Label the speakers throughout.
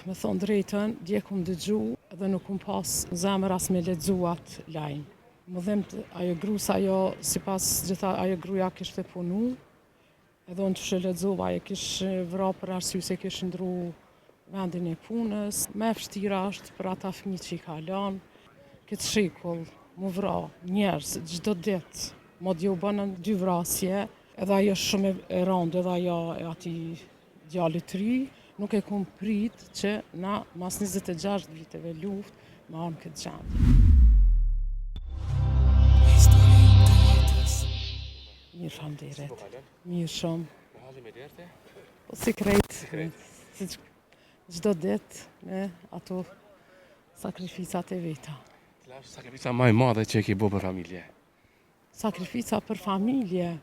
Speaker 1: Me thonë drejtën, dje kum dëgju dhe nuk kum pas zemër as me lexuat lajm. Më dhimt ajo grusa ajo sipas gjitha ajo gruaja kishte punu, edhe unë që lexova ajo kishte vra për arsye se kishte ndru vendin e punës. Me vështira është për ata fëmijë që i ka lënë, këtë shekull mu vra njerëz çdo ditë. Madje u bënën 2 vrasje, edhe ajo shumë e rëndë, edhe ajo e atij djalit të ri. Nuk e kum prit që na mas 26 viteve luftë me anë këtë gjendje. Mirë faleminderit. Mirë shumë. Po si krejt, si çdo ditë me ato sakrificat e veta.
Speaker 2: Cila është sakrifica më e madhe që e ke bërë për familje?
Speaker 1: Sakrifica për familje,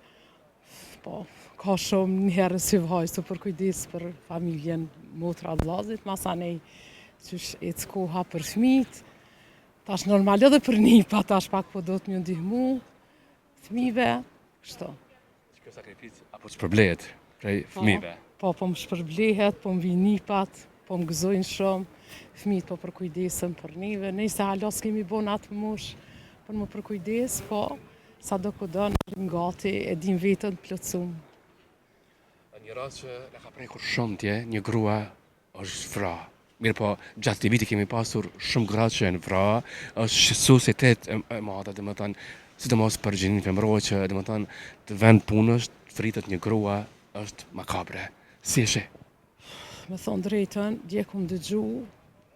Speaker 1: po, ka shumë njerë si vajzë për kujdes për familjen motra vllazit, masanej qysh ec koha për fëmijët, tash normal edhe për nipa, tash pak po do të më ndihmu, fëmijëve, kështu.
Speaker 2: Kjo sakrificë apo shpërblehet prej fëmijëve?
Speaker 1: Po më shpërblehet, po më vi nipat, po më gëzojnë shumë, fëmijët po përkujdesen për neve, nejse hala s'kemi bon atë mosh për më përkujdes, po sa do kudo në gati e dim vetën plotësum.
Speaker 2: Një rast që na ka prekur shumë tje, një grua është vra. Mirë po, gjatë të viti kemi pasur shumë gra që janë vra, është shqetësuesitet e madhe, domethënë, sidomos për gjininë femërore që domethënë të vend punës të fritet një grua është makabre. Si e sheh?
Speaker 1: Me thonë drejtën, dje kum dëgju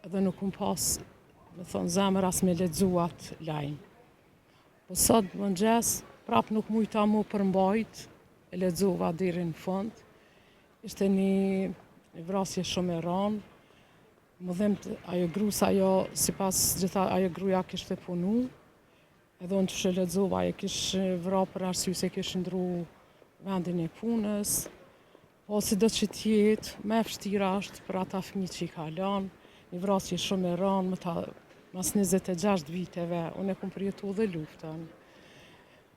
Speaker 1: edhe nuk kum pas, me thonë zemër as me lexuat lajm. Po sot mëngjes, prap nuk mujta mu përmbajt, e lexova deri në fund. Ishte një vrasje shumë e rëndë. Më dhimt ajo grusa ajo sipas gjitha ajo gruaja kishte punu, edhe unë që lexova ajo kishte vra për arsye se kishte ndru vendin e punës. Po sido që tjetë, me vështira është për ata fëmijë që i ka lënë, një vrasje shumë e rëndë, mas 26 viteve, unë e kum përjetu dhe luftën.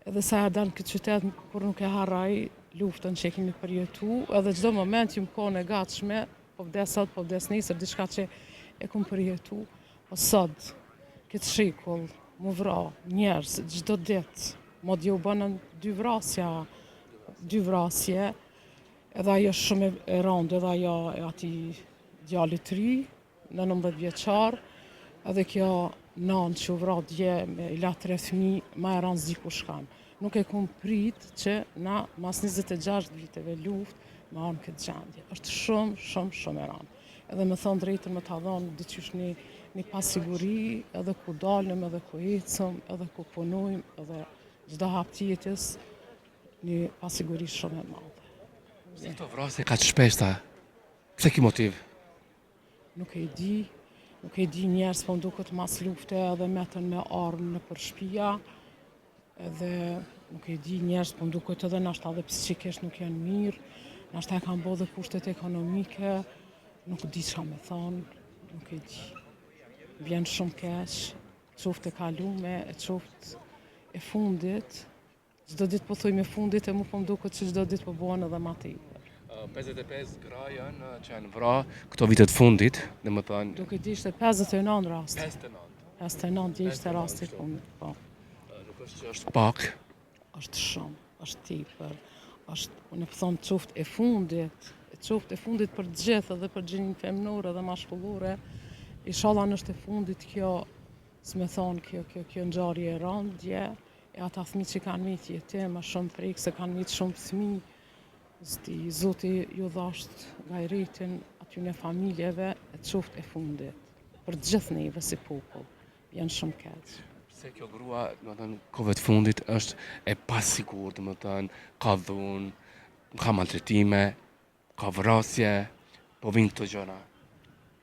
Speaker 1: Edhe sa e dalë këtë qytet, kur nuk e harraj luftën që e kemi përjetu, edhe çdo moment ju më kone e gatshme, po vdes sot, po vdes nesër, diçka që e kum përjetu. Po sot, këtë shekull, mu vra njerëz çdo ditë, madje u bënën 2 vrasje, edhe ajo shumë e rëndë, edhe ajo e atij djalit të ri, 19 vjeçar, edhe kjo nanë që u vra dje me i la 3 fëmijë, ma e rëndë s'dikush kam. Nuk e kum prit që na mas 26 viteve luftë me anë këtë gjendje. Është shumë e rëndë. Edhe me thonë drejtën me ta dhonë diqysh një pasiguri, edhe ku dalëm, edhe ku ecëm, edhe ku punojmë, edhe çdo hap tjetës, një pasiguri shumë e madhe.
Speaker 2: Si këto vrasje ka të shpeshta? Pse ki motiv?
Speaker 1: Nuk e di njerëz po nduket mas lufte edhe metën me armë në për shtëpia, edhe nuk e di njerëz po nduket edhe nashta edhe psikisht nuk janë mirë, nashta e kanë bërë dhe kushtet ekonomike, nuk di çka me thonë, nuk e di. Vjen shumë keq, qoftë e kalume, e qoftë e fundit, çdo ditë po thojmë e fundit e mu po mduket që çdo ditë po bëhen edhe ma tepër.
Speaker 2: 55 gra janë që janë vra këto vitet fundit, domethënë.
Speaker 1: Duke di ishte 59 rast.
Speaker 2: 59
Speaker 1: dje ishte rasti fundit, po.
Speaker 2: Nuk është që është pak.
Speaker 1: Është shumë, është tepër. Unë po them qoftë e fundit për të gjithë, edhe për gjininë femnore edhe mashkullore. Inshallah nëse e fundit kjo, s'me thonë kjo ngjarje e rëndë, e ata fëmijë që kanë mitë jetim, më shumë frikë se kanë mitë shumë fëmijë. Zoti ju dhasht gajretin aty në familjeve e qoftë e fundit. Për gjithë neve si popull, janë shumë keq.
Speaker 2: Se kjo grua, domethënë, kohëve të fundit është e pasigurt, domethënë, ka dhunë, ka maltretime, ka vrasje, po vinë këto gjëra.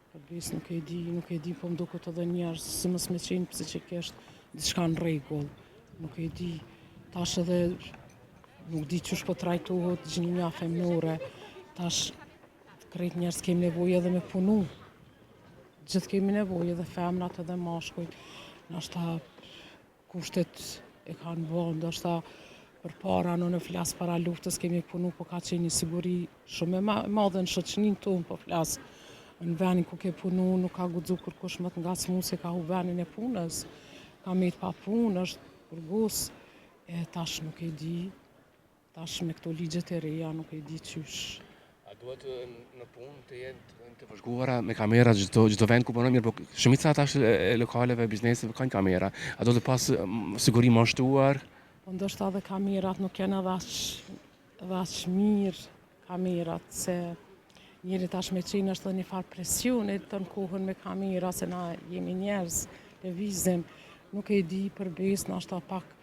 Speaker 1: Po bis nuk e di, po më duket edhe njerëz si mos me qenë psikisht diçka në rregull. Nuk e di, tash edhe nuk di qysh po trajtohet gjinja femnore, tash krejt njerëz kemi nevojë edhe me punu. Gjithë kemi nevojë, edhe femrat edhe mashkujt. Nashta kushtet e kanë bërë, ndoshta përpara në flas para luftës kemi punu, po ka qenë një siguri shumë e madhe në shoqërinë tonë, po flas në venin ku ke punu, nuk ka guxu kërkush më të ngacmu se ka hu venin e punës, ka met pa punë, është burgos, e tash nuk e di, tash me këto ligjet e reja nuk e di qysh.
Speaker 2: A duhet në punë të jenë të vëzhguara me kamera çdo vend ku punon, mirë, po shumica tash e lokaleve, bizneseve kanë kamera. A do të pas siguri mashtuar?
Speaker 1: Po ndoshta edhe kamerat nuk janë edhe aq mirë kamerat, se njëri tash me qenë është dhe një farë presionit të në kohën me kamera, se na jemi njerëz, lëvizim, nuk e di përbes, nashta pak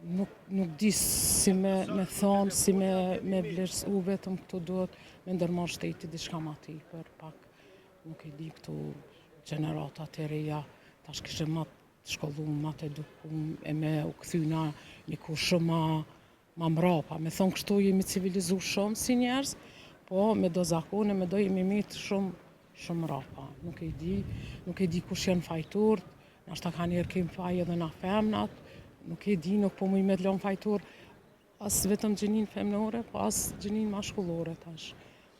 Speaker 1: nuk di si me thonë, si me vlerësu, vetëm këto duhet me ndërmarrë shteti diçka ma tepër, pak nuk e di këto gjeneratat e reja, tash kishe ma të shkollum, ma të edukum, e me u kthyna një kohë shumë ma mrapa. Me thonë kështu jemi civilizu shumë si njerëz, po me do zakone, me do jemi mitë shumë mrapa. Nuk e di kush janë fajturët, nashta ka njerë kem faj edhe na femnat, nuk e di, nuk po muj me t'lon fajtur as vetëm gjinin femnore, po as gjinin mashkullore tash.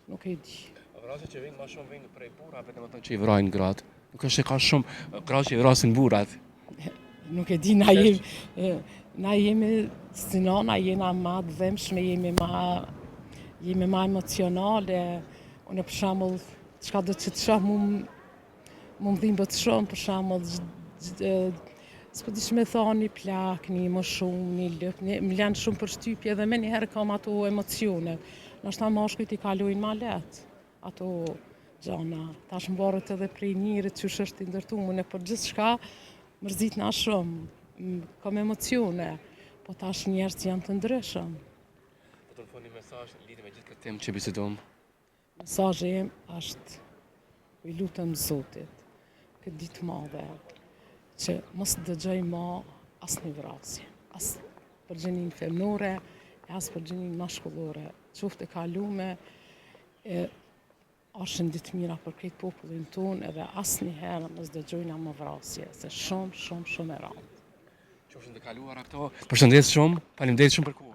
Speaker 1: Nuk e di.
Speaker 2: Vrasjet që vinë ma shumë vinë prej burrave, domethënë që i vrajnë gratë. Nuk është se ka shumë gratë që i vrasin burrat.
Speaker 1: Nuk e di, na jemi si nana, jena ma të dhemshme, jemi ma emocionale. Unë për shembull, çka do që të shoh mu dhimbët shumë, për shembull, s'po di që me thonë një plak, një më shumë, një lëp, më lënë shumë për shtypje dhe me njëherë kam ato emocione. Nashta mashkujt i kalojnë ma letë, ato gjana. Tash mbarët edhe prej njerit që është i ndërtuar, për gjithë shka mërzit na shumë, kam emocione, po tash njerëz janë të ndryshëm.
Speaker 2: Po të më thonë një mesazh lidhur me gjithë këtë temë që bisedojmë.
Speaker 1: Mesazhi im është, i lutem Zotit, këtë ditë madhe, që mos dëgjoj ma asnjë vrasje, as për gjinin femnore, as për gjinin mashkullore. Qoftë e kalume, ashin ditë mira për këtë popullin tonë, edhe asnjëherë mos dëgjojna më vrasje, se shumë e randë.
Speaker 2: Qofshin të kaluara këto. Përshëndes shumë, faleminderit shumë për kohën.